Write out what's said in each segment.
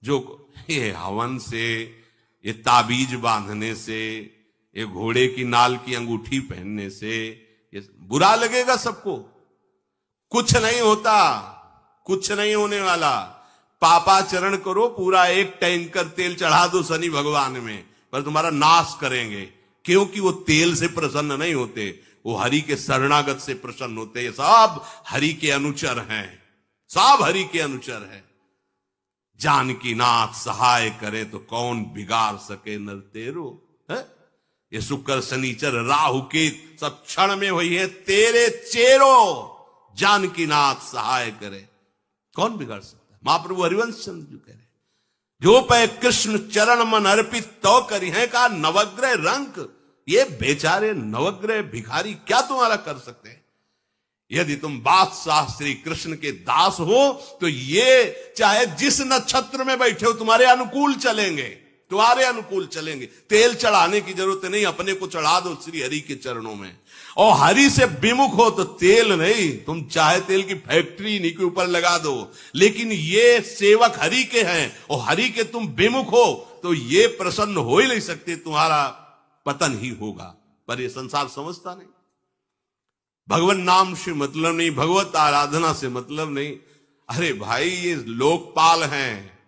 जो ये हवन से, ये ताबीज बांधने से, ये घोड़े की नाल की अंगूठी पहनने से ये बुरा लगेगा सबको। कुछ नहीं होता, कुछ नहीं होने वाला। पापाचरण करो, पूरा एक टैंकर तेल चढ़ा दो शनि भगवान में, पर तुम्हारा नाश करेंगे, क्योंकि वो तेल से प्रसन्न नहीं होते, वो हरि के शरणागत से प्रसन्न होते। ये सब हरि के अनुचर हैं, सब हरि के अनुचर हैं। जानकी नाथ सहाय करे तो कौन बिगाड़ सके नर तेरो, है? ये शुक्र शनिचर राहु केत सब क्षण में हुई है तेरे चेरो। जानकी नाथ सहाय करे, कौन बिगाड़ सकता? महाप्रभु हरिवंश चंद्र जी कह रहे, जो पे कृष्ण चरण मन अर्पित तो करी है का नवग्रह रंक। ये बेचारे नवग्रह भिखारी क्या तुम्हारा कर सकते हैं? यदि तुम बादशाह श्री कृष्ण के दास हो तो ये चाहे जिस नक्षत्र में बैठे हो तुम्हारे अनुकूल चलेंगे, तुम्हारे अनुकूल चलेंगे। तेल चढ़ाने की जरूरत नहीं, अपने को चढ़ा दो श्री हरि के चरणों में। और हरि से विमुख हो तो तेल नहीं, तुम चाहे तेल की फैक्ट्री इन्हीं के ऊपर लगा दो, लेकिन ये सेवक हरि के हैं और हरि के तुम विमुख हो तो ये प्रसन्न हो ही नहीं सकते, तुम्हारा पतन ही होगा। पर ये संसार समझता नहीं, भगवान नाम से मतलब नहीं, भगवत आराधना से मतलब नहीं। अरे भाई ये लोकपाल हैं,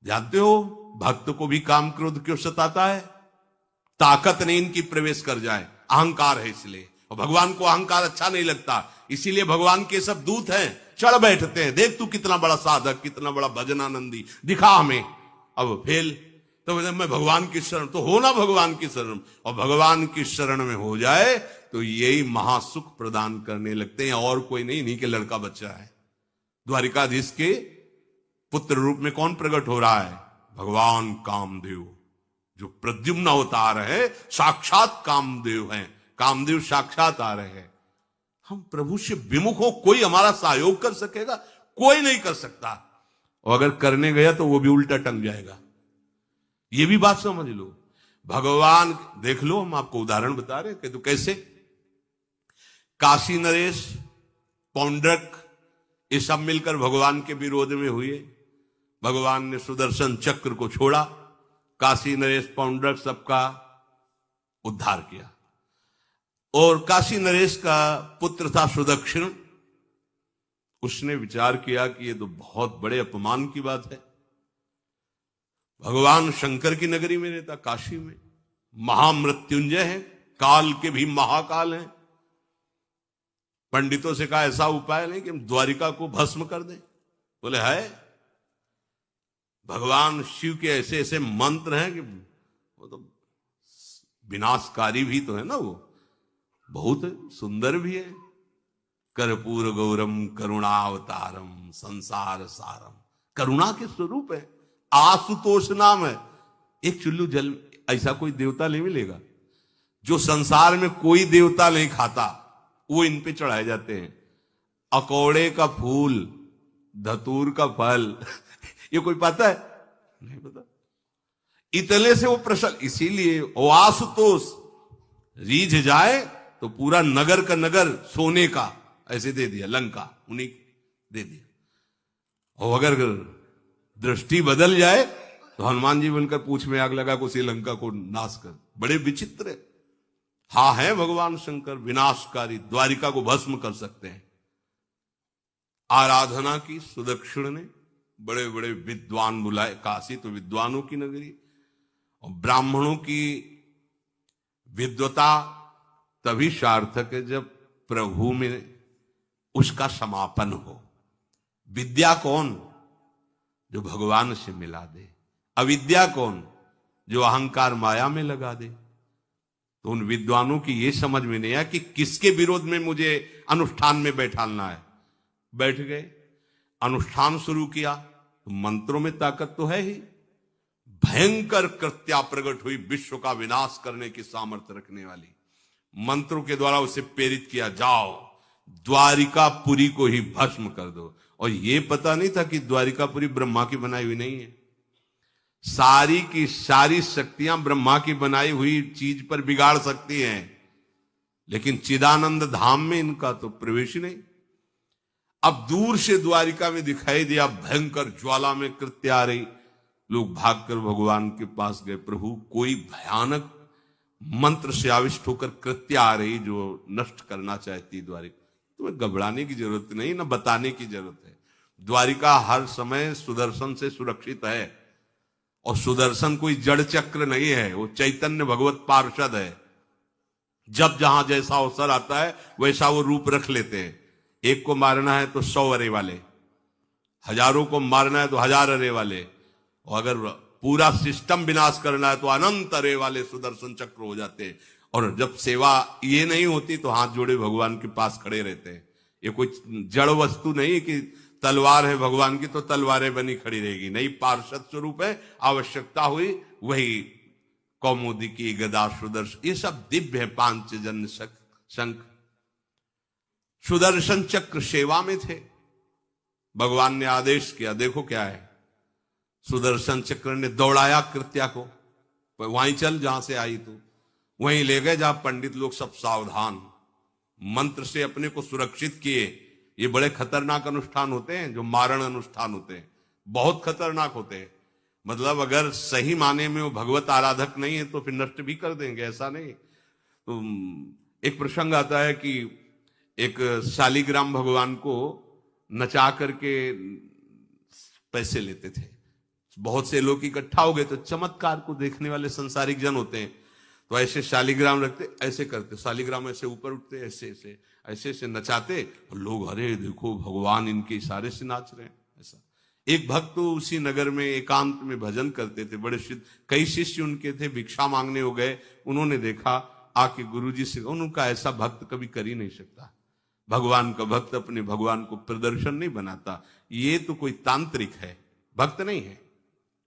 जानते हो भक्त को भी काम क्रोध क्यों सताता है? ताकत नहीं इनकी प्रवेश कर जाए, अहंकार है इसलिए। और भगवान को अहंकार अच्छा नहीं लगता, इसीलिए भगवान के सब दूत हैं, चढ़ बैठते हैं, देख तू कितना बड़ा साधक, कितना बड़ा भजनानंदी, दिखा हमें। अब फेल तो मैं भगवान की शरण, तो हो ना भगवान की शरण, और भगवान की शरण में हो जाए तो यही महासुख प्रदान करने लगते हैं, और कोई नहीं, इन्हीं के लड़का बच्चा है। द्वारिकाधीश के पुत्र रूप में कौन प्रकट हो रहा है? भगवान कामदेव, जो प्रद्युम्न अवतार है, साक्षात कामदेव हैं, कामदेव साक्षात आ रहे हैं। हम प्रभु से विमुख हो, कोई हमारा सहयोग कर सकेगा? कोई नहीं कर सकता, और अगर करने गया तो वो भी उल्टा टंग जाएगा। ये भी बात समझ लो। भगवान देख लो, हम आपको उदाहरण बता रहे हैं कि तो कैसे काशी नरेश, पौंड्रक, ये सब मिलकर भगवान के विरोध में हुए। भगवान ने सुदर्शन चक्र को छोड़ा, काशी नरेश पौंड्रक सबका उद्धार किया। और काशी नरेश का पुत्र था सुदक्षिण, उसने विचार किया कि ये तो बहुत बड़े अपमान की बात है। भगवान शंकर की नगरी में रहता, काशी में महामृत्युंजय है, काल के भी महाकाल हैं। पंडितों से कहा ऐसा उपाय नहीं कि हम द्वारिका को भस्म कर दें? बोले है, भगवान शिव के ऐसे ऐसे मंत्र हैं कि वो तो विनाशकारी भी तो है ना, वो बहुत सुंदर भी है। कर्पूर गौरम करुणावतारम संसार सारम, करुणा के स्वरूप है। आशुतोष नाम है, एक चुल्लू जल ऐसा कोई देवता नहीं मिलेगा जो संसार में कोई देवता नहीं खाता, वो इन पे चढ़ाए जाते हैं। अकौड़े का फूल, धतूर का फल ये कोई पता है? नहीं पता। इतने से वो प्रसन्न, इसीलिए वो आशुतोष रीझ जाए तो पूरा नगर का नगर सोने का ऐसे दे दिया, लंका उन्हीं दे दिया। और अगर दृष्टि बदल जाए तो हनुमान जी बनकर पूछ में आग लगा को श्रीलंका को नाश कर। बड़े विचित्र है। हाँ है भगवान शंकर विनाशकारी, द्वारिका को भस्म कर सकते हैं। आराधना की सुदक्षिण ने, बड़े बड़े विद्वान बुलाए, काशी तो विद्वानों की नगरी, और ब्राह्मणों की विद्वता तभी सार्थक है जब प्रभु में उसका समापन हो। विद्या कौन? जो भगवान से मिला दे। अविद्या कौन? जो अहंकार माया में लगा दे। तो उन विद्वानों की ये समझ में नहीं आया कि किसके विरोध में मुझे अनुष्ठान में बैठालना है। बैठ गए, अनुष्ठान शुरू किया, तो मंत्रों में ताकत तो है ही। भयंकर कृत्या प्रकट हुई, विश्व का विनाश करने की सामर्थ्य रखने वाली। मंत्रों के द्वारा उसे प्रेरित किया, जाओ द्वारिकापुरी को ही भस्म कर दो। और ये पता नहीं था कि द्वारिकापुरी ब्रह्मा की बनाई हुई नहीं है। सारी की सारी शक्तियां ब्रह्मा की बनाई हुई चीज पर बिगाड़ सकती हैं, लेकिन चिदानंद धाम में इनका तो प्रवेश ही नहीं। अब दूर से द्वारिका में दिखाई दिया, भयंकर ज्वाला में कृत्य आ रही। लोग भागकर भगवान के पास गए, प्रभु कोई भयानक मंत्र से आविष्ट होकर कृत्य आ रही जो नष्ट करना चाहती द्वारिका। तुम्हें घबराने की जरूरत नहीं, ना बताने की जरूरत है। द्वारिका हर समय सुदर्शन से सुरक्षित है, और सुदर्शन कोई जड़ चक्र नहीं है, वो चैतन्य भगवत पार्षद है। जब जहां जैसा अवसर आता है वैसा वो रूप रख लेते हैं। एक को मारना है तो 100 अरे वाले, हजारों को मारना है तो 1000 अरे वाले, और अगर पूरा सिस्टम विनाश करना है तो अनंत अरे वाले सुदर्शन चक्र हो जाते हैं। और जब सेवा ये नहीं होती तो हाथ जोड़े भगवान के पास खड़े रहते हैं। ये कोई जड़ वस्तु नहीं कि तलवार है भगवान की तो तलवारें बनी खड़ी रहेगी, नहीं, पार्षद स्वरूप है। आवश्यकता हुई वही कौमुदी की गदा सुदर्शन, ये सब दिव्य है। पांचजन्य शंख सुदर्शन चक्र सेवा में थे। भगवान ने आदेश किया, देखो क्या है, सुदर्शन चक्र ने दौड़ाया कृत्या को, वहीं चल जहां से आई तू, वहीं ले गए जहां पंडित लोग सब सावधान, मंत्र से अपने को सुरक्षित किए। ये बड़े खतरनाक अनुष्ठान होते हैं, जो मारण अनुष्ठान होते हैं, बहुत खतरनाक होते हैं। मतलब अगर सही माने में वो भगवत आराधक नहीं है तो फिर नष्ट भी कर देंगे, ऐसा नहीं। तो एक प्रसंग आता है कि एक शालिग्राम भगवान को नचा करके पैसे लेते थे। बहुत से लोग इकट्ठा हो गए, तो चमत्कार को देखने वाले संसारिक जन होते हैं, तो ऐसे शालिग्राम रखते, ऐसे करते, शालिग्राम ऐसे ऊपर उठते, ऐसे ऐसे ऐसे ऐसे नचाते, और लोग अरे देखो भगवान इनके इशारे से नाच रहे हैं। ऐसा एक भक्त तो उसी नगर में एकांत में भजन करते थे, बड़े कई शिष्य उनके थे, भिक्षा मांगने हो गए। उन्होंने देखा, आके गुरुजी से, उनका ऐसा भक्त कभी कर ही नहीं सकता। भगवान का भक्त अपने भगवान को प्रदर्शन नहीं बनाता, ये तो कोई तांत्रिक है, भक्त नहीं है।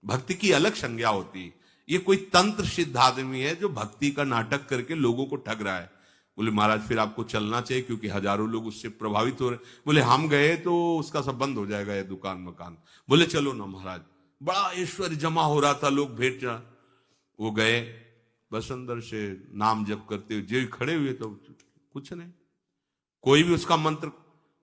भक्ति की अलग संज्ञा होती है। ये कोई तंत्र सिद्ध आदमी है जो भक्ति का नाटक करके लोगों को ठग रहा है। बोले महाराज फिर आपको चलना चाहिए, क्योंकि हजारों लोग उससे प्रभावित हो रहे। बोले हम गए तो उसका सब बंद हो जाएगा, ये दुकान मकान। बोले चलो ना महाराज, बड़ा ऐश्वर्य जमा हो रहा था, लोग भेंट रहा। वो गए, बस अंदर से नाम जप करते हुए जो खड़े हुए, तो कुछ नहीं, कोई भी उसका मंत्र।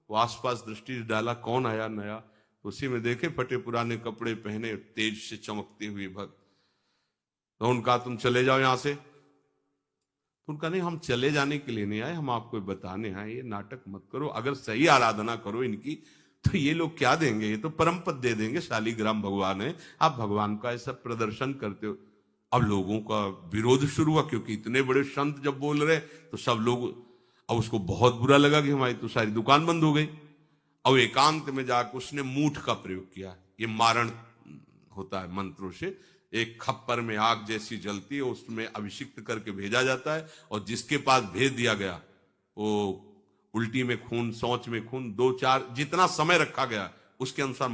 वो आसपास दृष्टि डाला, कौन आया नया, उसी में देखे फटे पुराने कपड़े पहने, तेज से चमकते हुए भक्त। तो उनका तुम चले जाओ यहां से। तो उनका नहीं, हम चले जाने के लिए नहीं आए, हम आपको बताने आए, ये नाटक मत करो। अगर सही आराधना करो इनकी तो ये लोग क्या देंगे, ये तो परम पद दे देंगे, शालिग्राम भगवान है, आप भगवान का ऐसा प्रदर्शन करते हो। अब लोगों का विरोध शुरू हुआ, क्योंकि इतने बड़े संत जब बोल रहे तो सब लोग, अब उसको बहुत बुरा लगा कि हमारी तो सारी दुकान बंद हो गई। अब एकांत में जाकर उसने मूठ का प्रयोग किया। ये मारण होता है मंत्रों से, एक खप्पर में आग जैसी जलती है, उसमें अभिषिक्त करके भेजा जाता है, और जिसके पास भेज दिया गया वो उल्टी में खून, शौच में खून, 2-4 जितना समय रखा गया उसके अनुसार